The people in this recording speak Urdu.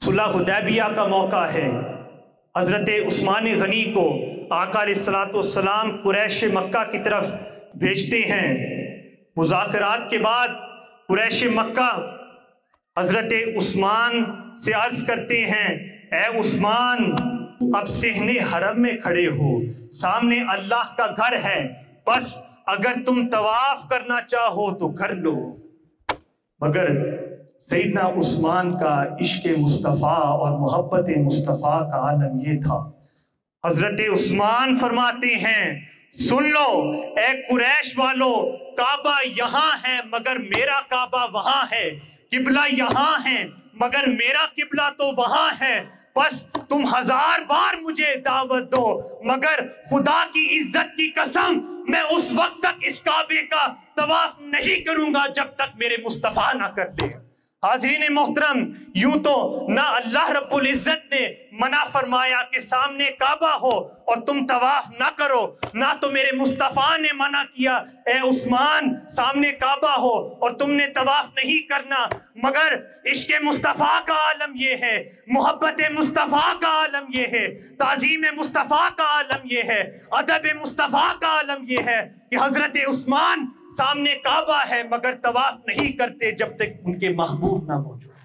صلح حدیبیہ کا موقع ہے۔ حضرت عثمان غنی کو آقا علیہ الصلوۃ والسلام قریش مکہ کی طرف بھیجتے ہیں۔ مذاکرات کے بعد قریش مکہ حضرت عثمان سے عرض کرتے ہیں، اے عثمان، اب صحن حرم میں کھڑے ہو، سامنے اللہ کا گھر ہے، بس اگر تم طواف کرنا چاہو تو کر لو۔ مگر سیدنا عثمان کا عشق مصطفیٰ اور محبت مصطفیٰ کا عالم یہ تھا، حضرت عثمان فرماتے ہیں، سن لو اے قریش والو، کعبہ یہاں ہے مگر میرا کعبہ وہاں ہے، قبلہ یہاں ہے مگر میرا قبلہ تو وہاں ہے، بس تم 1000 بار مجھے دعوت دو، مگر خدا کی عزت کی قسم میں اس وقت تک اس کعبے کا طواف نہیں کروں گا جب تک میرے مصطفیٰ نہ کر دے۔ حاضرین محترم، یوں تو نہ اللہ رب العزت نے منع فرمایا کہ سامنے کعبہ ہو اور تم طواف نہ کرو، نہ تو میرے مصطفیٰ نے منع کیا اے عثمان سامنے کعبہ ہو اور تم نے طواف نہیں کرنا، مگر عشق مصطفیٰ کا عالم یہ ہے، محبت مصطفیٰ کا عالم یہ ہے، تعظیم مصطفیٰ کا عالم یہ ہے، ادب مصطفیٰ کا عالم یہ ہے کہ حضرت عثمان سامنے کعبہ ہے مگر طواف نہیں کرتے جب تک ان کے محبوب نہ موجود۔